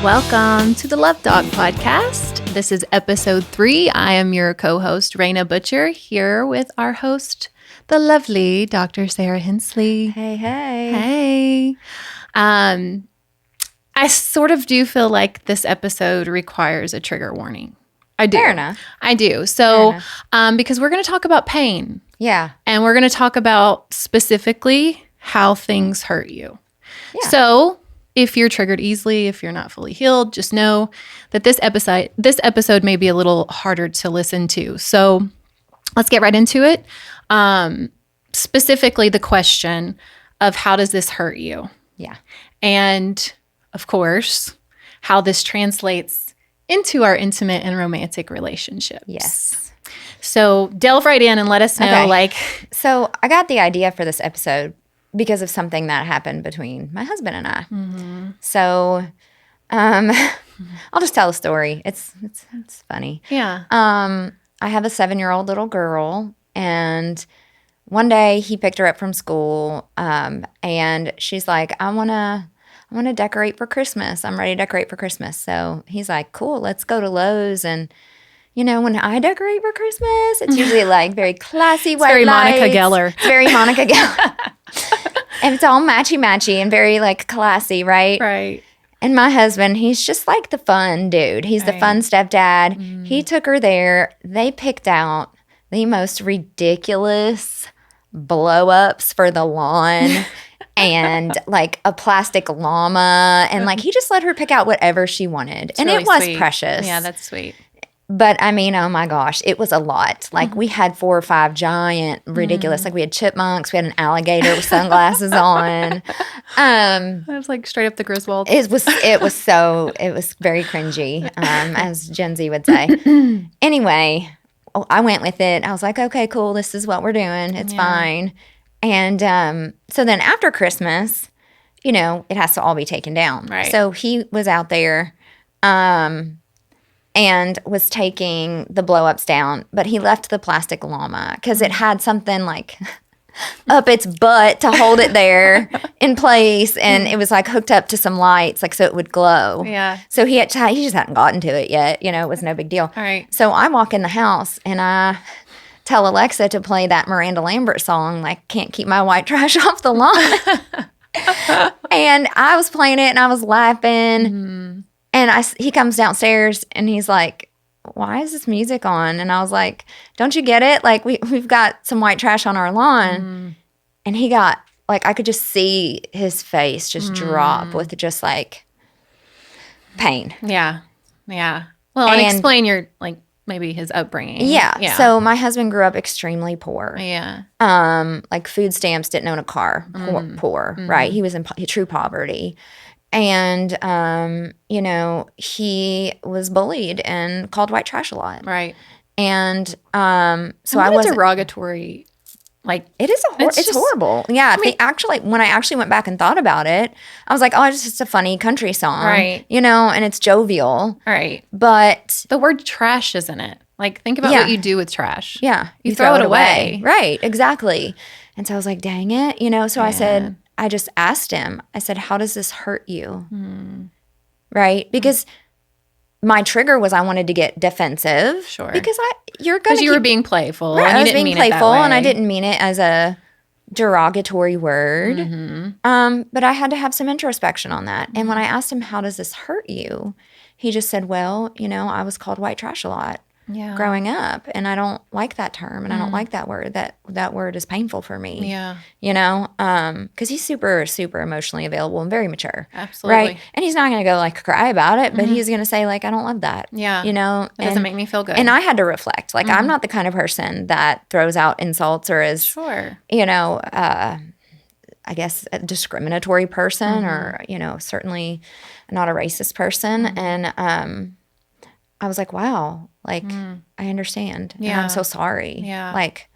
Welcome to the Love Dog Podcast. This is episode 3. I am your co-host, Raina Butcher, here with our host, the lovely Dr. Sarah Hensley. Hey, hey. Hey. I sort of do feel like this episode requires a trigger warning. I do. Fair enough. I do. So, because we're going to talk about pain. Yeah. And we're going to talk about specifically how things hurt you. Yeah. So, if you're triggered easily, if you're not fully healed, just know that this episode may be a little harder to listen to. So, let's get right into it. Specifically, the question of how does this hurt you? Yeah. And, of course, how this translates into our intimate and romantic relationships. Yes. So delve right in and let us know, So I got the idea for this episode because of something that happened between my husband and I. Mm-hmm. So I'll just tell a story. It's funny. Yeah. I have a 7-year-old little girl, and one day he picked her up from school, and she's like, I want to decorate for Christmas. I'm ready to decorate for Christmas. So he's like, cool, let's go to Lowe's. And, you know, when I decorate for Christmas, it's usually like very classy white very lights. Monica Geller. It's very Monica Geller. And it's all matchy-matchy and very like classy, right? Right. And my husband, he's just like the fun dude. He's the fun stepdad. Mm. He took her there. They picked out the most ridiculous blow-ups for the lawn. And like a plastic llama. And like he just let her pick out whatever she wanted. It's and really it was sweet. precious. Yeah, that's sweet. But I mean, oh my gosh, it was a lot. Like we had 4 or 5 giant, ridiculous, like we had chipmunks, we had an alligator with sunglasses on. It was like straight up the Griswold. It was very cringy, as Gen Z would say. Anyway, I went with it. I was like, okay, cool, this is what we're doing. It's fine. And so then after Christmas, you know, it has to all be taken down. Right. So he was out there and was taking the blow-ups down, but he left the plastic llama because it had something like up its butt to hold it there in place, and it was like hooked up to some lights, like so it would glow. Yeah. So he just hadn't gotten to it yet. You know, it was no big deal. All right. So I walk in the house and I tell Alexa to play that Miranda Lambert song, like, Can't Keep My White Trash Off the Lawn. And I was playing it and I was laughing. Mm-hmm. And he comes downstairs and he's like, why is this music on? And I was like, don't you get it? Like, we've got some white trash on our lawn. Mm. And he got, like, I could just see his face just drop with just, like, pain. Yeah. Yeah. Well, and explain your, like, maybe his upbringing. Yeah. So my husband grew up extremely poor. Yeah. Like food stamps, didn't own a car. Poor, right? He was in true poverty. And, you know, he was bullied and called white trash a lot. Right. And so I was derogatory. Like, it is it's horrible. Yeah. Actually, when I actually went back and thought about it, I was like, oh, it's just a funny country song. Right. You know, and it's jovial. Right. But the word trash is in it. Like, think about what you do with trash. Yeah. You throw it away. Right. Exactly. And so I was like, dang it. You know, so I just asked him, I said, how does this hurt you? Right. Because my trigger was I wanted to get defensive. Sure. Because you were being playful. Right, and I was being playful, and I didn't didn't mean it as a derogatory word. Mm-hmm. But I had to have some introspection on that. And when I asked him, how does this hurt you? He just said, well, you know, I was called white trash a lot growing up, and I don't like that term, and I don't like that word. That word is painful for me. Yeah. You know, because he's super, super emotionally available and very mature. Absolutely. Right? And he's not going to go, like, cry about it, but he's going to say, like, I don't love that. Yeah. You know? It doesn't make me feel good. And I had to reflect. Like, I'm not the kind of person that throws out insults or is, you know, I guess a discriminatory person or, you know, certainly not a racist person. And I was like, wow, like, I understand. Yeah. And I'm so sorry. Yeah. Like,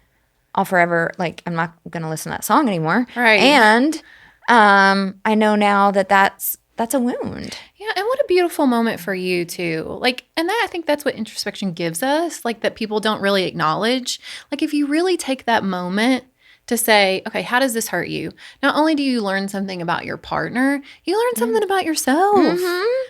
I'll forever, like, I'm not going to listen to that song anymore. Right. And I know now that that's a wound. Yeah. And what a beautiful moment for you too. Like, and I think that's what introspection gives us, like, that people don't really acknowledge. Like, if you really take that moment to say, okay, how does this hurt you? Not only do you learn something about your partner, you learn something about yourself,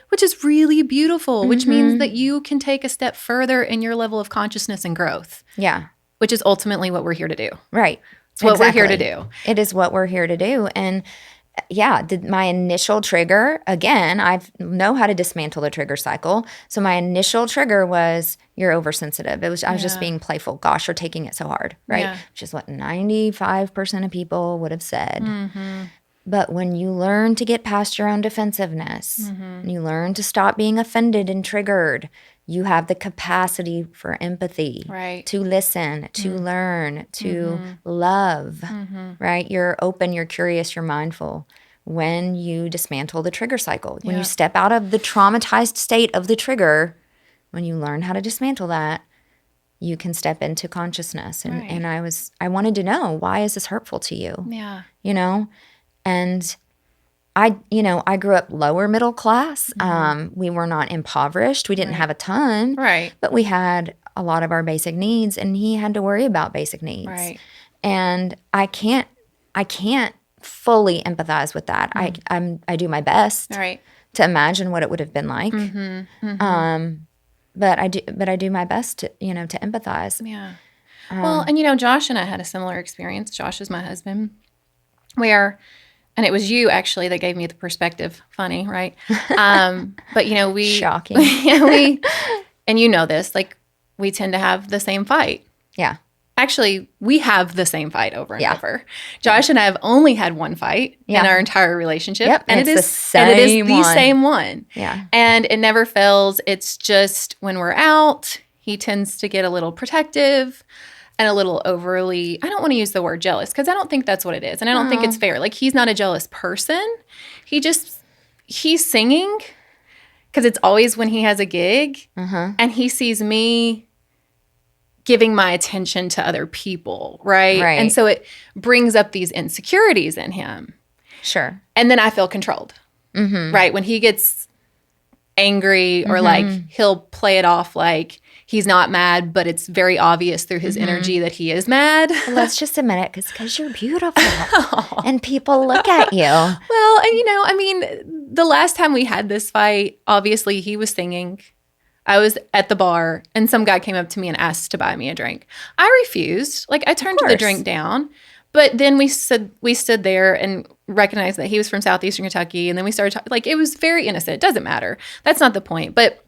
which is really beautiful, which means that you can take a step further in your level of consciousness and growth. Yeah. Which is ultimately what we're here to do. Right. It's what we're here to do. It is what we're here to do. And yeah, my initial trigger, again, I know how to dismantle the trigger cycle. So my initial trigger was, you're oversensitive. I was just being playful. Gosh, you're taking it so hard, right? Yeah. Which is what 95% of people would have said. But when you learn to get past your own defensiveness, and you learn to stop being offended and triggered, you have the capacity for empathy, right, to listen, to learn, to love, right? You're open, you're curious, you're mindful when you dismantle the trigger cycle. When you step out of the traumatized state of the trigger, when you learn how to dismantle that, you can step into consciousness. And, and I wanted to know, why is this hurtful to you? Yeah. You know? And I grew up lower middle class. We were not impoverished. We didn't have a ton. Right. But we had a lot of our basic needs, and he had to worry about basic needs. Right. And I can't fully empathize with that. I do my best to imagine what it would have been like. But I do my best to empathize. Yeah. Well, and Josh and I had a similar experience. Josh is my husband, and it was you actually that gave me the perspective. Funny, right? But we shocking. And you know this, like, we tend to have the same fight. Yeah. Actually, we have the same fight over and over. Josh and I have only had one fight in our entire relationship. Yep. And it is the same one. Yeah. And it never fails. It's just when we're out, he tends to get a little protective and a little overly, I don't want to use the word jealous, because I don't think that's what it is. And I don't think it's fair. Like, he's not a jealous person. He's singing because it's always when he has a gig, and he sees me giving my attention to other people, right? And so it brings up these insecurities in him. Sure. And then I feel controlled, right? When he gets angry or like, he'll play it off like he's not mad, but it's very obvious through his energy that he is mad. Well, let's just admit it, because you're beautiful and people look at you. Well, and the last time we had this fight, obviously he was singing. I was at the bar and some guy came up to me and asked to buy me a drink. I refused. Like, I turned the drink down. But then we stood there and recognized that he was from southeastern Kentucky. And then we started talking. Like, it was very innocent. It doesn't matter. That's not the point. But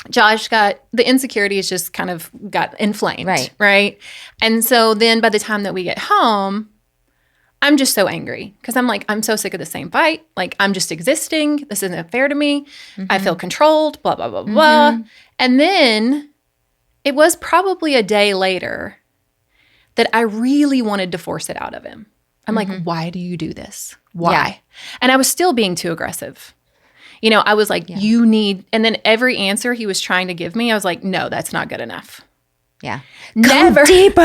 Josh got the insecurities just kind of got inflamed. Right. And so then by the time that we get home, I'm just so angry because I'm like, I'm so sick of the same fight. Like, I'm just existing. This isn't fair to me. I feel controlled, blah, blah, blah, blah. And then it was probably a day later that I really wanted to force it out of him. I'm like, why do you do this? Why? Yeah. And I was still being too aggressive. I was like, you need, and then every answer he was trying to give me, I was like, no, that's not good enough. Yeah. Never. Come deeper.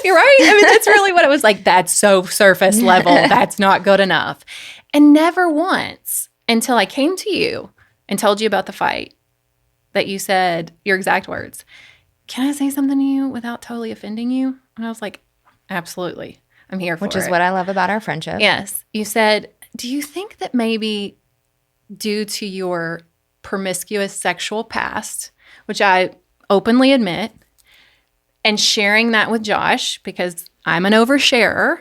You're right. That's really what it was like. That's so surface level. That's not good enough. And never once until I came to you and told you about the fight that you said your exact words, can I say something to you without totally offending you? And I was like, absolutely. I'm here for it. Which is what I love about our friendship. Yes. You said, do you think that maybe due to your promiscuous sexual past, which I openly admit, and sharing that with Josh, because I'm an oversharer,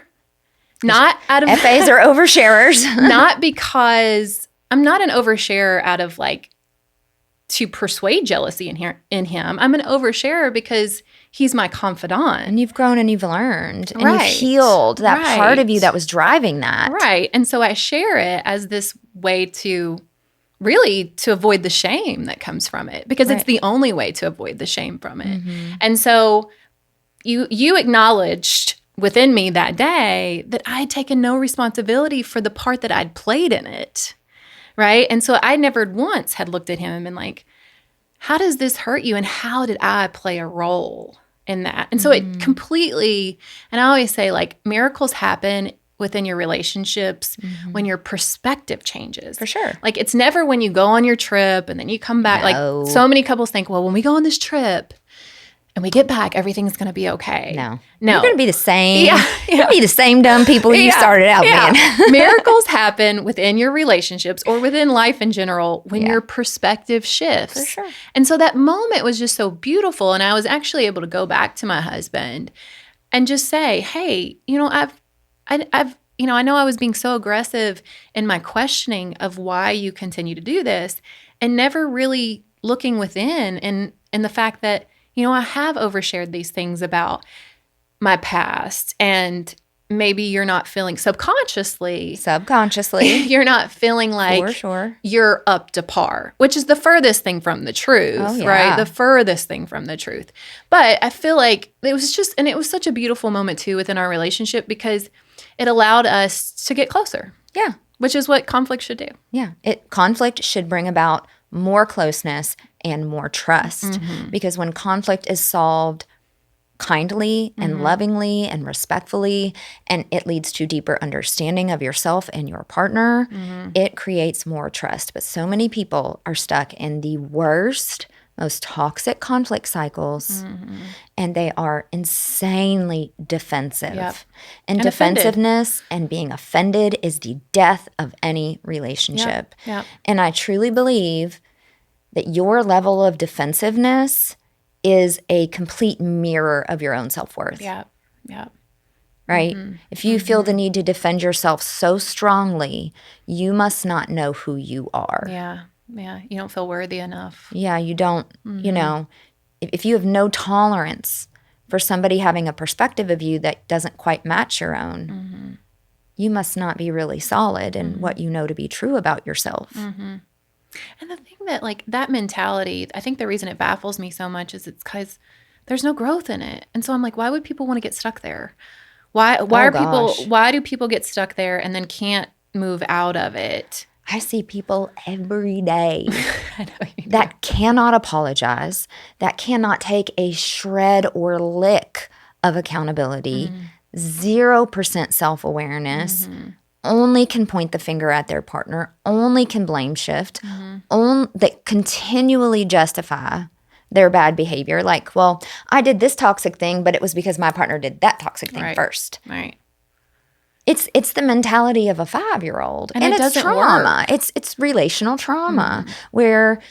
not out of FAs are oversharers. Not because I'm not an oversharer out of like to persuade jealousy in him. I'm an oversharer because he's my confidant. And you've grown and you've learned and you've healed that part of you that was driving that. Right. And so I share it as this way to really to avoid the shame that comes from it, because it's the only way to avoid the shame from it. And so you acknowledged within me that day that I had taken no responsibility for the part that I'd played in it. Right. And so I never once had looked at him and been like, how does this hurt you? And how did I play a role in that? And so it completely, and I always say, like, miracles happen within your relationships when your perspective changes. For sure. Like, it's never when you go on your trip and then you come back. No. Like, so many couples think, well, when we go on this trip, and we get back, everything's going to be okay. No. No. You're going to be the same. Yeah. You're going to be the same dumb people you started out being. Miracles happen within your relationships or within life in general when your perspective shifts. For sure. And so that moment was just so beautiful. And I was actually able to go back to my husband and just say, hey, I know I was being so aggressive in my questioning of why you continue to do this and never really looking within and the fact that, I have overshared these things about my past and maybe you're not feeling subconsciously, you're not feeling like For sure. you're up to par, which is the furthest thing from the truth, right? The furthest thing from the truth. But I feel like it was such a beautiful moment too within our relationship because it allowed us to get closer. Yeah. Which is what conflict should do. Yeah. Conflict should bring about more closeness and more trust because when conflict is solved kindly and lovingly and respectfully, and it leads to deeper understanding of yourself and your partner, it creates more trust. But so many people are stuck in the worst, most toxic conflict cycles, and they are insanely defensive. Yep. And defensiveness and being offended is the death of any relationship. Yep. And I truly believe that your level of defensiveness is a complete mirror of your own self-worth. Yeah. Right? If you feel the need to defend yourself so strongly, you must not know who you are. Yeah. You don't feel worthy enough. Yeah, you don't, if you have no tolerance for somebody having a perspective of you that doesn't quite match your own, you must not be really solid in what you know to be true about yourself. And the thing that, that mentality, I think the reason it baffles me so much is it's because there's no growth in it. And so I'm like, why would people want to get stuck there? Why do people get stuck there and then can't move out of it? I see people every day that cannot apologize, that cannot take a shred or lick of accountability, 0% self-awareness, only can point the finger at their partner, only can blame shift, that continually justify their bad behavior. Like, well, I did this toxic thing, but it was because my partner did that toxic thing first. Right. It's the mentality of a 5-year-old. And it doesn't trauma. work. It's relational trauma where,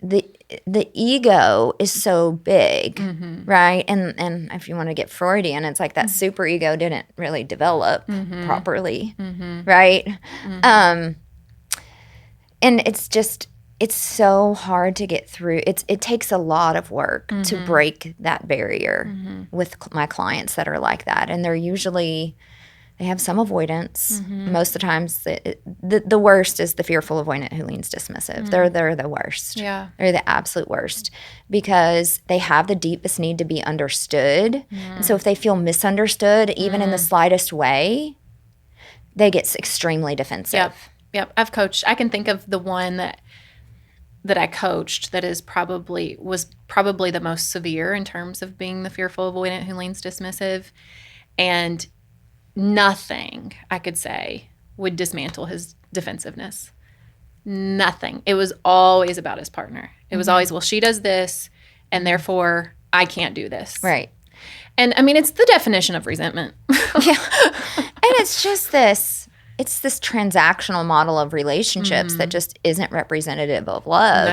the ego is so big, right? And if you want to get Freudian, it's like that super ego didn't really develop properly, right? And it's so hard to get through. It takes a lot of work to break that barrier with my clients that are like that. And they have some avoidance. Most of the times, the worst is the fearful avoidant who leans dismissive. They're the worst. Yeah. They're the absolute worst because they have the deepest need to be understood. And so if they feel misunderstood, even in the slightest way, they get extremely defensive. Yep. I've coached. I can think of the one that I coached that was probably the most severe in terms of being the fearful avoidant who leans dismissive. And nothing I could say would dismantle his defensiveness. Nothing. It was always about his partner. It was always, well, she does this, and therefore I can't do this. Right. And I mean, it's the definition of resentment. Yeah. And it's just this transactional model of relationships that just isn't representative of love.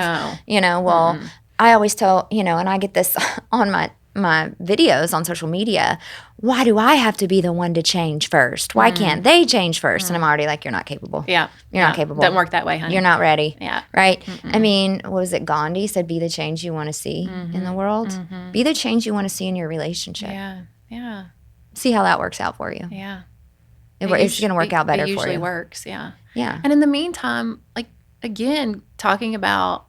No. I always tell, and I get this on my videos on social media, why do I have to be the one to change first? Why can't they change first? And I'm already like, you're not capable. Yeah. You're not capable. Doesn't work that way, honey. You're not ready. Yeah. Right? I mean, what was it? Gandhi said, be the change you want to see in the world. Be the change you want to see in your relationship. Yeah. See how that works out for you. Yeah. It's going to work out better for you. It usually works, yeah. Yeah. And in the meantime, again, talking about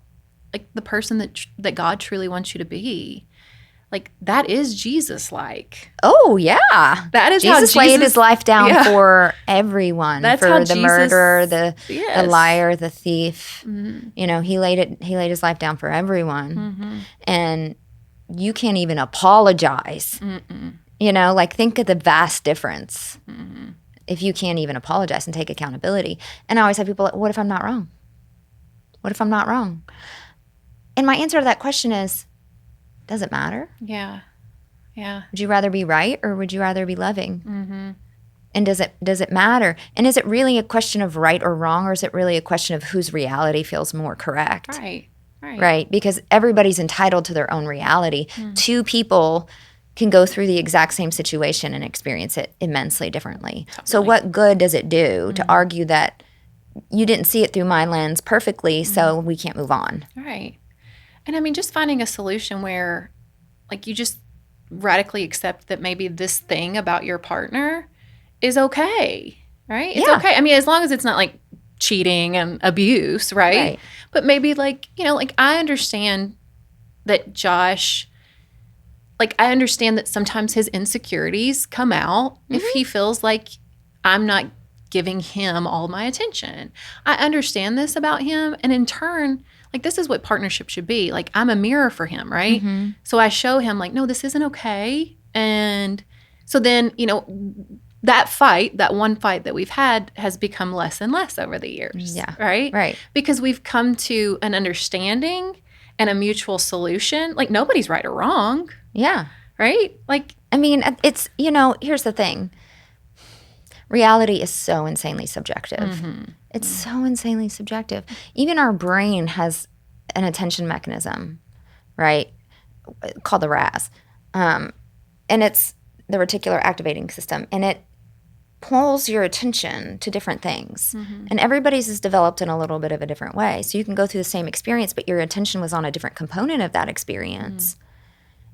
the person that God truly wants you to be, that is Jesus-like. Oh, yeah. That is Jesus how laid his life down for everyone. That's for how the Jesus, murderer, the liar, the thief. He laid his life down for everyone. And you can't even apologize. Think of the vast difference. If you can't even apologize and take accountability. And I always have people like, what if I'm not wrong? What if I'm not wrong? And my answer to that question is, Does it matter? Yeah. Yeah. Would you rather be right or would you rather be loving? Mm-hmm. And does it matter? And is it really a question of right or wrong, or is it really a question of whose reality feels more correct? Right. Right? Because everybody's entitled to their own reality. Two people can go through the exact same situation and experience it immensely differently. Totally. So what good does it do to argue that you didn't see it through my lens perfectly, so we can't move on? Right. And I mean, just finding a solution where, like, you just radically accept that maybe this thing about your partner is okay, right? It's okay. I mean, as long as it's not like cheating and abuse, right? But maybe like, you know, like I understand that Josh, like I understand that sometimes his insecurities come out if he feels like I'm not giving him all my attention. I understand this about him. And in turn, like this is what partnership should be. Like I'm a mirror for him, right? So I show him like, no, this isn't okay. And so then, you know, that one fight that we've had has become less and less over the years. Yeah. Right? Because we've come to an understanding and a mutual solution. Like nobody's right or wrong. Yeah. Right? Like, I mean, it's, you know, here's the thing. Reality is so insanely subjective. It's so insanely subjective. Even our brain has an attention mechanism, right? Called the RAS. And it's the reticular activating system. And it pulls your attention to different things. And everybody's is developed in a little bit of a different way. So you can go through the same experience, but your attention was on a different component of that experience.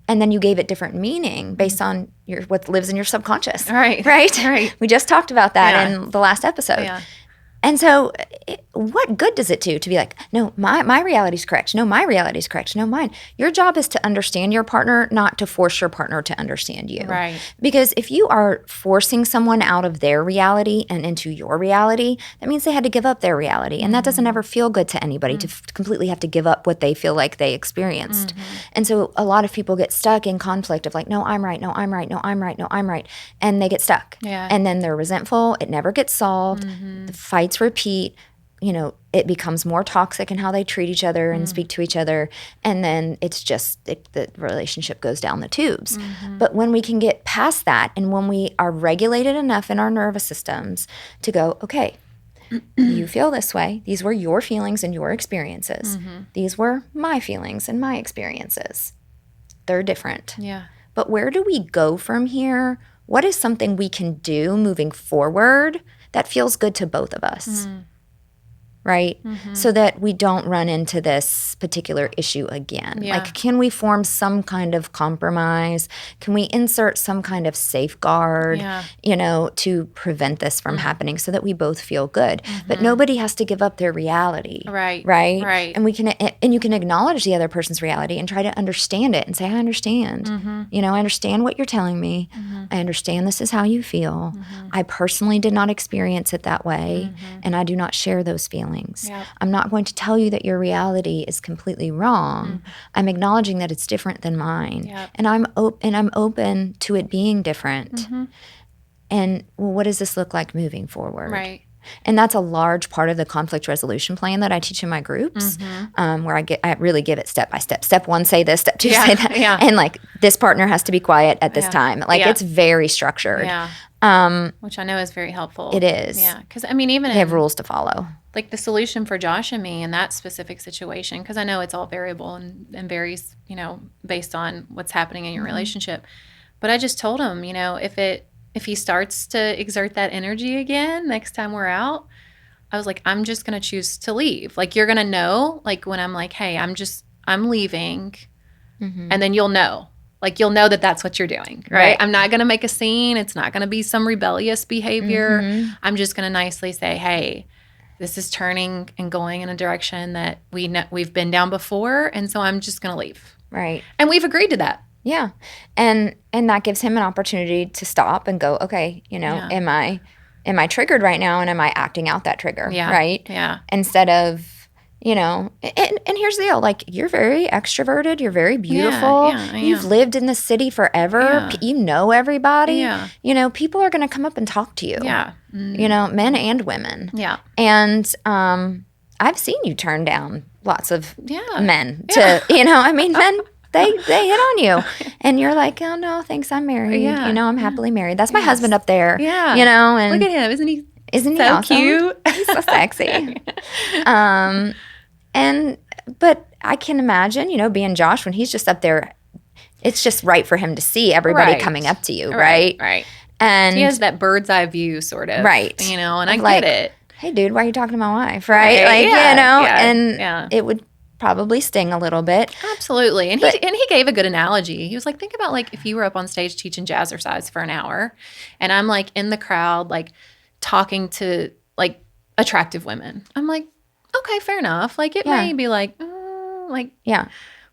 And then you gave it different meaning based on what lives in your subconscious. Right? We just talked about that in the last episode. And so what good does it do to be like, no, my reality's correct. No, my reality's correct. No, mine. Your job is to understand your partner, not to force your partner to understand you. Right. Because if you are forcing someone out of their reality and into your reality, that means they had to give up their reality. And that doesn't ever feel good to anybody to completely have to give up what they feel like they experienced. And so a lot of people get stuck in conflict of like, no, I'm right. No, I'm right. No, I'm right. No, I'm right. And they get stuck. And then they're resentful. It never gets solved. The fights repeat. You know, it becomes more toxic in how they treat each other and speak to each other. And then it's just the relationship goes down the tubes. But when we can get past that and when we are regulated enough in our nervous systems to go, okay, you feel this way. These were your feelings and your experiences. These were my feelings and my experiences. They're different. But where do we go from here? What is something we can do moving forward that feels good to both of us? Right? So that we don't run into this particular issue again. Like, can we form some kind of compromise? Can we insert some kind of safeguard, you know, to prevent this from happening so that we both feel good? But nobody has to give up their reality. Right? And you can acknowledge the other person's reality and try to understand it and say, I understand. You know, I understand what you're telling me. I understand this is how you feel. I personally did not experience it that way, and I do not share those feelings. I'm not going to tell you that your reality is completely wrong. I'm acknowledging that it's different than mine, and I'm open to it being different. And well, what does this look like moving forward? And that's a large part of the conflict resolution plan that I teach in my groups, where I really give it step by step. Step one, say this. Step two, say that. And like this partner has to be quiet at this time. Like it's very structured. Which I know is very helpful. It is. Because I mean, even they have rules to follow. Like the solution for Josh and me in that specific situation, because I know it's all variable and varies, you know, based on what's happening in your relationship. But I just told him, you know, if he starts to exert that energy again next time we're out, I was like, I'm just going to choose to leave. Like, you're going to know, like, when I'm like, hey, I'm leaving. And then you'll know. Like, you'll know that that's what you're doing, right? I'm not going to make a scene. It's not going to be some rebellious behavior. I'm just going to nicely say, hey, this is turning and going in a direction that we've been down before. And so I'm just going to leave. Right. And we've agreed to that. Yeah. And that gives him an opportunity to stop and go, okay, you know, am I triggered right now, and am I acting out that trigger? Right? Instead of, you know, and here's the deal, like, you're very extroverted, you're very beautiful. You've lived in the city forever. You know everybody. You know, people are going to come up and talk to you. You know, men and women. And I've seen you turn down lots of men to, you know, I mean, they hit on you. And you're like, oh, no, thanks, I'm married. Yeah. You know, I'm happily married. That's my husband up there. Yeah. You know, and look at him. Isn't he so awesome? Cute? He's so sexy. But I can imagine, you know, being Josh when he's just up there, it's just right for him to see everybody coming up to you, right? Right. And he has that bird's eye view sort of. Right. You know, and I get it. Hey, dude, why are you talking to my wife? Right? Like, you know, and it would probably sting a little bit. Absolutely. And he gave a good analogy. He was like, think about like if you were up on stage teaching jazzercise for an hour and I'm like in the crowd, like talking to like attractive women. I'm like, okay, fair enough. Like it may be like,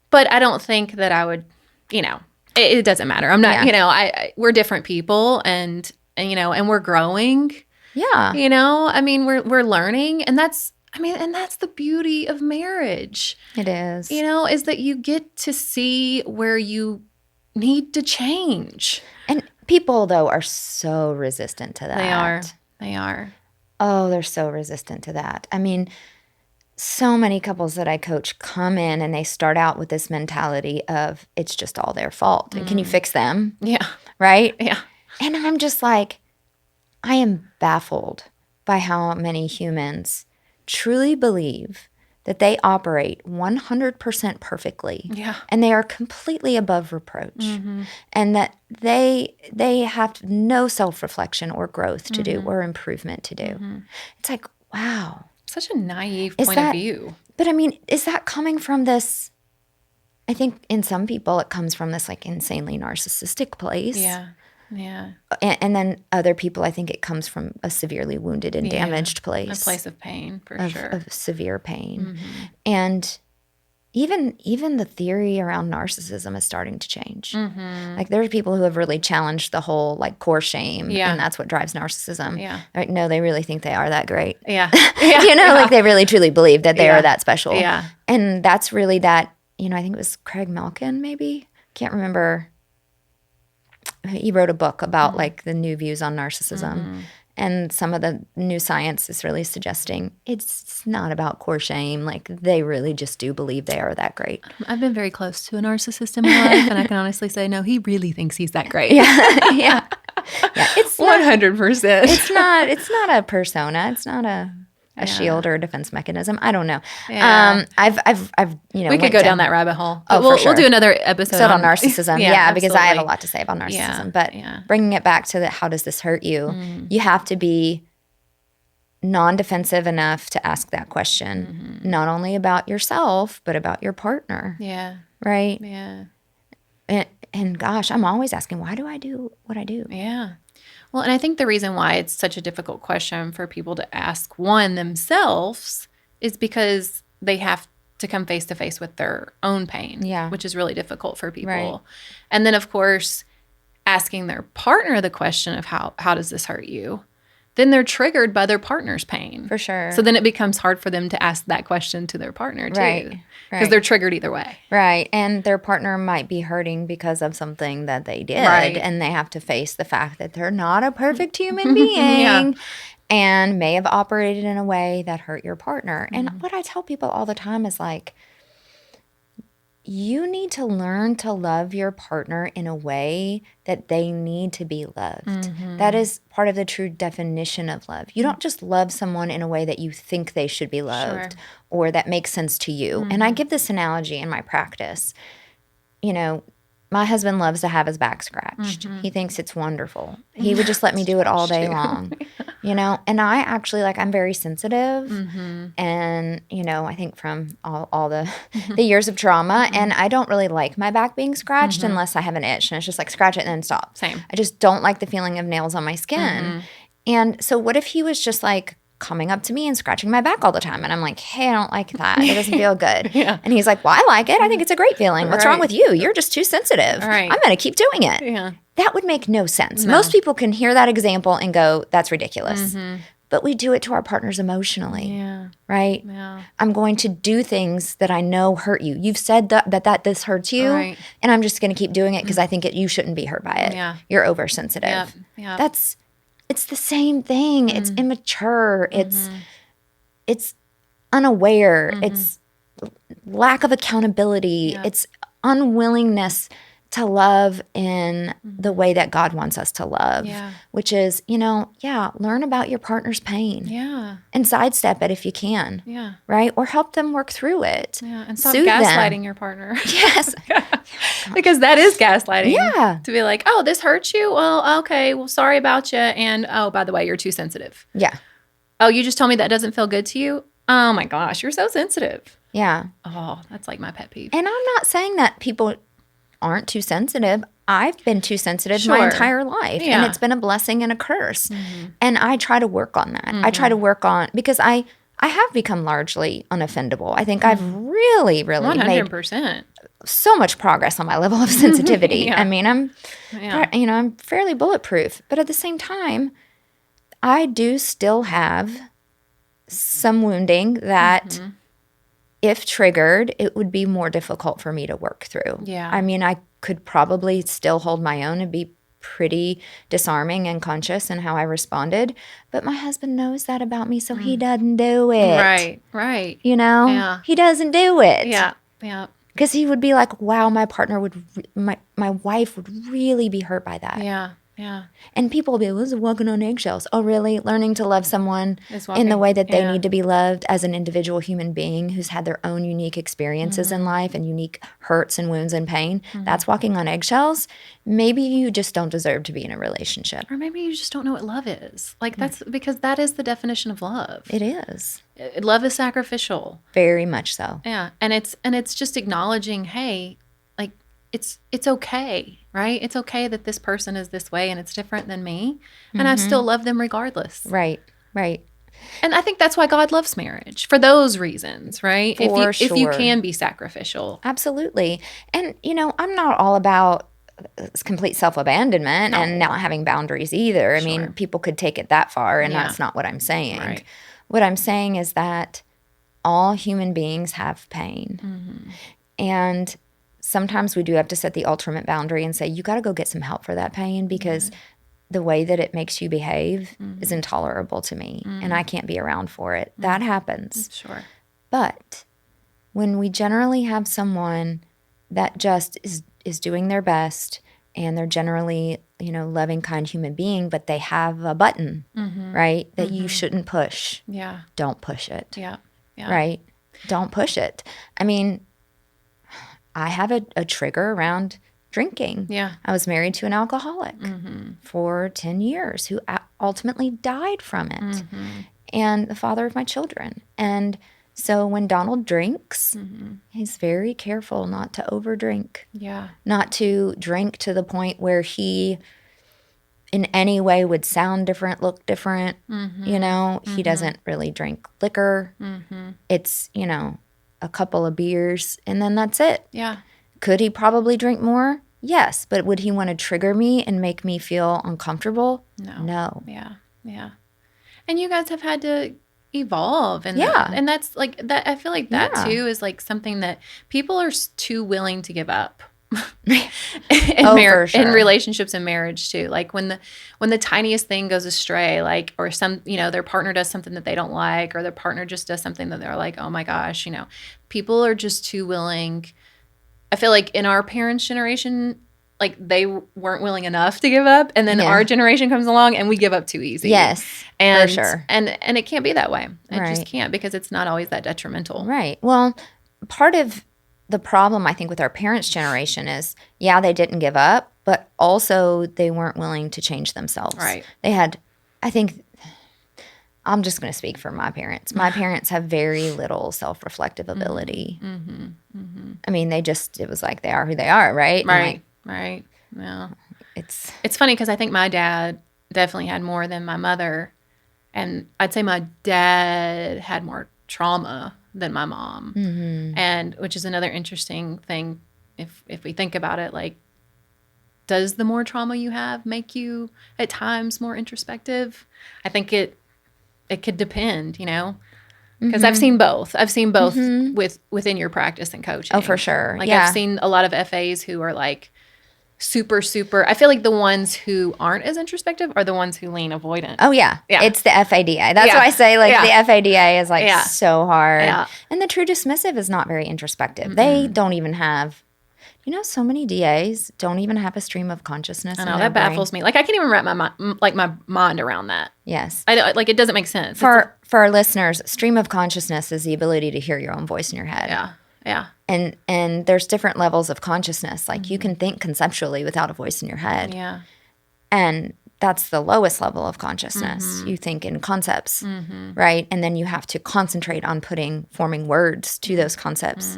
but I don't think that I would, you know, it doesn't matter. I'm not, you know, we're different people and, you know, and we're growing. Yeah. You know, I mean, we're learning and that's the beauty of marriage. It is. You know, is that you get to see where you need to change. And people, though, are so resistant to that. They are. Oh, they're so resistant to that. I mean, so many couples that I coach come in and they start out with this mentality of it's just all their fault. And can you fix them? Yeah. Right? Yeah. And I'm just like, I am baffled by how many humans truly believe that they operate 100% perfectly. Yeah. And they are completely above reproach. And that they have no self-reflection or growth to do or improvement to do. It's like, wow. Such a naive point of view. But I mean, is that coming from this? I think in some people it comes from this like insanely narcissistic place. Yeah. Yeah. And then other people, I think it comes from a severely wounded and damaged place. A place of pain, for sure. Of severe pain. And even the theory around narcissism is starting to change. Like there's people who have really challenged the whole like core shame and that's what drives narcissism. Yeah. Like, no, they really think they are that great. Yeah. You know, like they really truly believe that they are that special. Yeah. And that's really that, you know, I think it was Craig Malkin maybe. Can't remember. He wrote a book about like the new views on narcissism. And some of the new science is really suggesting it's not about core shame. Like they really just do believe they are that great. I've been very close to a narcissist in my life, and I can honestly say, no, he really thinks he's that great. Yeah. It's 100%. It's not a persona. It's not a shield or a defense mechanism. I don't know. Yeah. I've you know, we could go down that rabbit hole. Oh, we'll, for sure. We'll do another episode on narcissism. Because I have a absolutely. lot to say about narcissism. But bringing it back to how does this hurt you? You have to be non-defensive enough to ask that question, not only about yourself, but about your partner. Yeah. Right? Yeah. And gosh, I'm always asking, why do I do what I do? Yeah. Well, and I think the reason why it's such a difficult question for people to ask one themselves is because they have to come face to face with their own pain, which is really difficult for people. Right. And then, of course, asking their partner the question of how does this hurt you? Then they're triggered by their partner's pain. For sure. So then it becomes hard for them to ask that question to their partner too. Right. Because they're triggered either way. Right. And their partner might be hurting because of something that they did. Right. And they have to face the fact that they're not a perfect human being and may have operated in a way that hurt your partner. And what I tell people all the time is like, you need to learn to love your partner in a way that they need to be loved. That is part of the true definition of love. You don't just love someone in a way that you think they should be loved or that makes sense to you. And I give this analogy in my practice. You know, my husband loves to have his back scratched. He thinks it's wonderful. He would just let me do it all day long, you know? And I actually, like, I'm very sensitive. And, you know, I think from all the years of trauma, and I don't really like my back being scratched unless I have an itch. And it's just like, scratch it and then stop. Same. I just don't like the feeling of nails on my skin. And so what if he was just like, coming up to me and scratching my back all the time. And I'm like, hey, I don't like that. It doesn't feel good. And he's like, well, I like it. I think it's a great feeling. What's wrong with you? You're just too sensitive. I'm going to keep doing it. That would make no sense. No. Most people can hear that example and go, that's ridiculous. But we do it to our partners emotionally. Right? I'm going to do things that I know hurt you. You've said that this hurts you. And I'm just going to keep doing it because I think you shouldn't be hurt by it. You're oversensitive. It's the same thing. It's immature. It's unaware. It's lack of accountability. It's unwillingness to love in the way that God wants us to love, which is, learn about your partner's pain. Yeah. And sidestep it if you can. Yeah. Right? Or help them work through it. Yeah. And stop gaslighting them. Your partner. Yes. Because that is gaslighting. Yeah. To be like, oh, this hurts you? Well, okay. Well, sorry about you. And oh, by the way, you're too sensitive. Yeah. Oh, you just told me that doesn't feel good to you? Oh my gosh, you're so sensitive. Yeah. Oh, that's like my pet peeve. And I'm not saying that people aren't too sensitive. I've been too sensitive my entire life. Yeah. And it's been a blessing and a curse. And I try to work on that. I try to work on, because I have become largely unoffendable. I think I've really, really 100%. made so much progress on my level of sensitivity. I mean, I'm fairly bulletproof. But at the same time, I do still have some wounding that if triggered, it would be more difficult for me to work through. Yeah. I mean, I could probably still hold my own and be pretty disarming and conscious in how I responded. But my husband knows that about me, so he doesn't do it. Right. Yeah. He doesn't do it. Yeah. Because he would be like, wow, my partner would, my wife would really be hurt by that. Yeah. And people will be, this is walking on eggshells. Oh, really? Learning to love someone in the way that they need to be loved as an individual human being who's had their own unique experiences in life and unique hurts and wounds and pain. That's walking on eggshells. Maybe you just don't deserve to be in a relationship. Or maybe you just don't know what love is. Like that's because that is the definition of love. It is. Love is sacrificial. Very much so. Yeah. And it's just acknowledging, hey, like it's okay, right? It's okay that this person is this way and it's different than me. And I still love them regardless. Right. And I think that's why God loves marriage, for those reasons, right? If you can be sacrificial. Absolutely. And, I'm not all about complete self-abandonment and not having boundaries either. I mean, people could take it that far, and that's not what I'm saying. Right. What I'm saying is that all human beings have pain. And sometimes we do have to set the ultimate boundary and say, you got to go get some help for that pain, because the way that it makes you behave is intolerable to me, and I can't be around for it. That happens. Sure. But when we generally have someone that just is doing their best, and they're generally, loving, kind human being, but they have a button, right, that you shouldn't push. Yeah. Don't push it. Yeah. Right? Don't push it. I mean, I have a trigger around drinking. Yeah. I was married to an alcoholic for 10 years who ultimately died from it, and the father of my children. And so when Donald drinks, he's very careful not to overdrink. Yeah. Not to drink to the point where he in any way would sound different, look different. He doesn't really drink liquor. It's, a couple of beers, and then that's it. Yeah. Could he probably drink more? Yes. But would he want to trigger me and make me feel uncomfortable? No. Yeah. And you guys have had to evolve. And and that's like that. I feel like that too is like something that people are too willing to give up. For sure. In relationships and marriage too. Like when the tiniest thing goes astray, like, or their partner does something that they don't like, or their partner just does something that they're like, oh my gosh, people are just too willing. I feel like in our parents' generation, like they weren't willing enough to give up, and then our generation comes along and we give up too easy. Yes, and, for sure. And it can't be that way. It just can't, because it's not always that detrimental. Right. Well, part of the problem, I think, with our parents' generation is, they didn't give up, but also they weren't willing to change themselves. Right. They had, I think, I'm just going to speak for my parents. My parents have very little self-reflective ability. I mean, it was like they are who they are, right? Right. Yeah. It's funny because I think my dad definitely had more than my mother, and I'd say my dad had more trauma than my mom, and which is another interesting thing if we think about it. Like, does the more trauma you have make you at times more introspective? I think it could depend, because I've seen both. Within your practice and coaching. Oh, for sure. Like I've seen a lot of FAs who are like super, I feel like the ones who aren't as introspective are the ones who lean avoidant. Oh, yeah. It's the FADA. That's why I say, the FADA is, so hard. Yeah. And the true dismissive is not very introspective. They don't even have So many DAs don't even have a stream of consciousness. I know, that baffles me. Like, I can't even wrap my mind around that. Yes. It doesn't make sense. For our listeners, stream of consciousness is the ability to hear your own voice in your head. Yeah. Yeah. And there's different levels of consciousness. Like, you can think conceptually without a voice in your head. Yeah. And that's the lowest level of consciousness. You think in concepts, right? And then you have to concentrate on forming words to those concepts.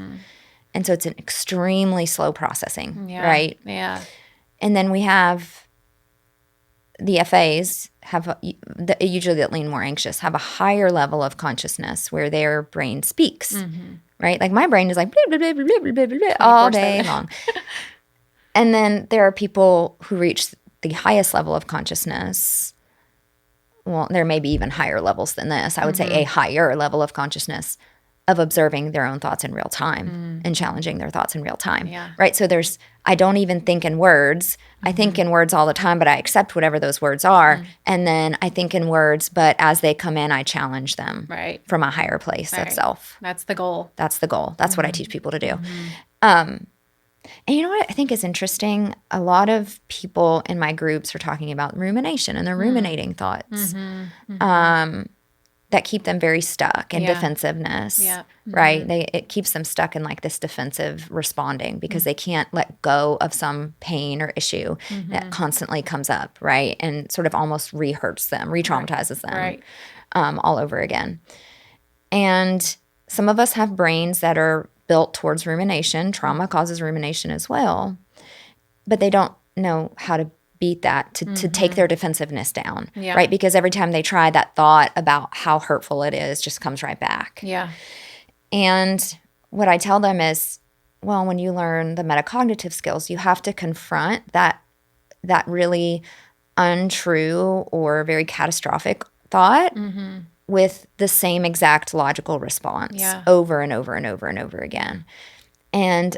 And so it's an extremely slow processing, right? Yeah. And then we have the FAs usually that lean more anxious, have a higher level of consciousness where their brain speaks, right? Like, my brain is like blah, blah, blah, blah, blah, blah, blah, all day long. And then there are people who reach the highest level of consciousness. Well, there may be even higher levels than this. I would say a higher level of consciousness of observing their own thoughts in real time and challenging their thoughts in real time, right? So I don't even think in words. I think in words all the time, but I accept whatever those words are. And then I think in words, but as they come in, I challenge them from a higher place of self. That's the goal. That's the goal. That's what I teach people to do. And you know what I think is interesting? A lot of people in my groups are talking about rumination, and they're ruminating thoughts that keep them very stuck in defensiveness, right? It keeps them stuck in like this defensive responding because they can't let go of some pain or issue that constantly comes up, right? And sort of almost re-hurts them, re-traumatizes them all over again. And some of us have brains that are built towards rumination. Trauma causes rumination as well, but they don't know how to beat that, to take their defensiveness down, right? Because every time they try, that thought about how hurtful it is just comes right back. Yeah. And what I tell them is, well, when you learn the metacognitive skills, you have to confront that really untrue or very catastrophic thought with the same exact logical response over and over and over and over again. And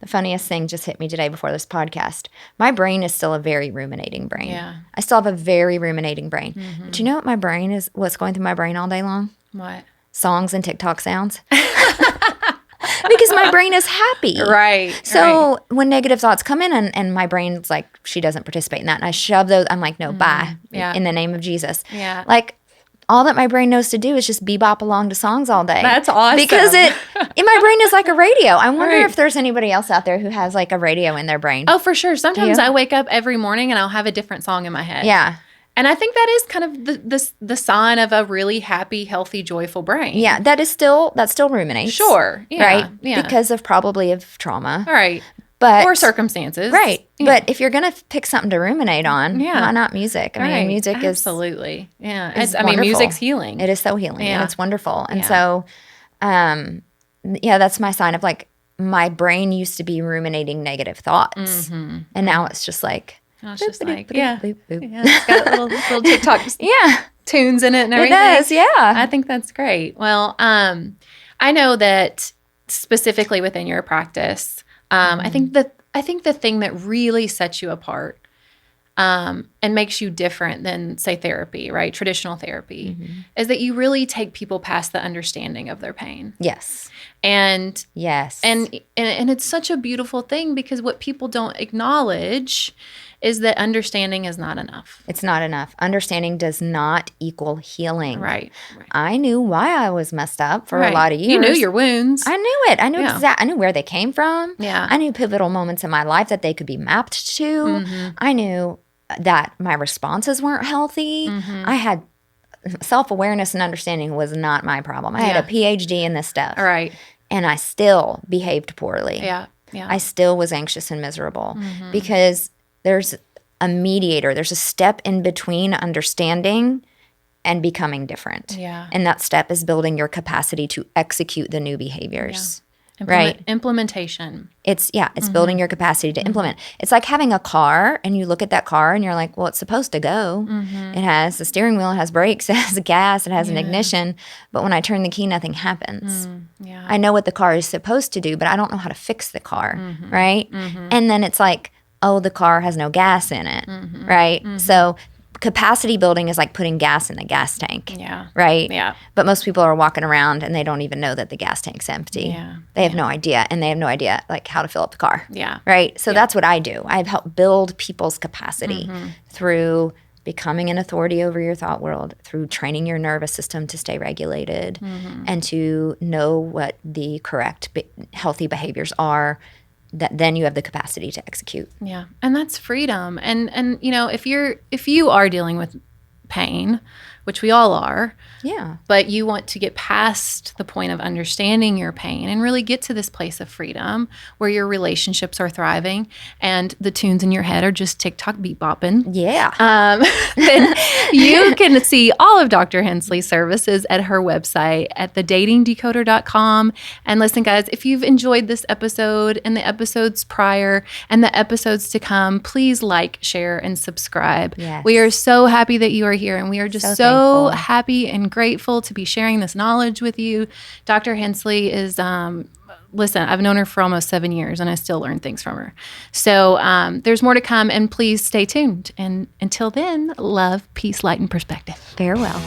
the funniest thing just hit me today before this podcast. My brain is still a very ruminating brain. Yeah. I still have a very ruminating brain. But you know what my brain is, what's going through my brain all day long? What? Songs and TikTok sounds. Because my brain is happy. Right. So when negative thoughts come in and my brain's like, she doesn't participate in that. And I shove those, I'm like, no, bye. Yeah. In the name of Jesus. Yeah. Like, all that my brain knows to do is just bebop along to songs all day. That's awesome. Because my brain is like a radio. I wonder if there's anybody else out there who has like a radio in their brain. Oh, for sure. Sometimes I wake up every morning and I'll have a different song in my head. Yeah. And I think that is kind of the sign of a really happy, healthy, joyful brain. Yeah, that still ruminates. Sure. Yeah. Right? Yeah. Because of trauma. All right. But, or circumstances. Right. Yeah. But if you're going to pick something to ruminate on, why not music? I mean, music is... Absolutely. Yeah. Wonderful. Music's healing. It is so healing. And it's wonderful. And so, that's my sign of like, my brain used to be ruminating negative thoughts. And now it's just like... Now it's just like, it's got little TikTok tunes in it and everything. It does, yeah. I think that's great. Well, I know that specifically within your practice... I think the thing that really sets you apart and makes you different than, say, therapy, right? Traditional therapy, is that you really take people past the understanding of their pain. Yes. And yes. And it's such a beautiful thing because what people don't acknowledge is that understanding is not enough. It's not enough. Understanding does not equal healing. Right. I knew why I was messed up for a lot of years. You knew your wounds. I knew it. I knew I knew where they came from. Yeah. I knew pivotal moments in my life that they could be mapped to. I knew that my responses weren't healthy. I had self-awareness and understanding was not my problem. I had a PhD in this stuff. All right. And I still behaved poorly. Yeah. Yeah. I still was anxious and miserable because there's a mediator. There's a step in between understanding and becoming different. Yeah. And that step is building your capacity to execute the new behaviors. Yeah. Right? Implementation. It's building your capacity to implement. It's like having a car and you look at that car and you're like, well, it's supposed to go. It has a steering wheel, it has brakes, it has a gas, it has an ignition. But when I turn the key, nothing happens. I know what the car is supposed to do, but I don't know how to fix the car. Right? And then it's like, oh, the car has no gas in it. Right? So capacity building is like putting gas in the gas tank. Yeah. Right? Yeah. But most people are walking around and they don't even know that the gas tank's empty. Yeah. They have no idea. And they have no idea like how to fill up the car. Yeah. Right? So that's what I do. I've helped build people's capacity through becoming an authority over your thought world, through training your nervous system to stay regulated and to know what the correct healthy behaviors are, that then you have the capacity to execute. Yeah. And that's freedom. And you know, if you are dealing with pain, which we all are, but you want to get past the point of understanding your pain and really get to this place of freedom where your relationships are thriving and the tunes in your head are just Tik-Tok beat bopping. Yeah. Then you can see all of Dr. Hensley's services at her website at thedatingdecoder.com. And listen, guys, if you've enjoyed this episode and the episodes prior and the episodes to come, please like, share, and subscribe. Yes. We are so happy that you are here, and we are just so thankful. happy and grateful to be sharing this knowledge with you. Dr. Hensley is listen, I've known her for almost 7 years and I still learn things from her. So there's more to come, and please stay tuned. And until then, love, peace, light, and perspective. Farewell.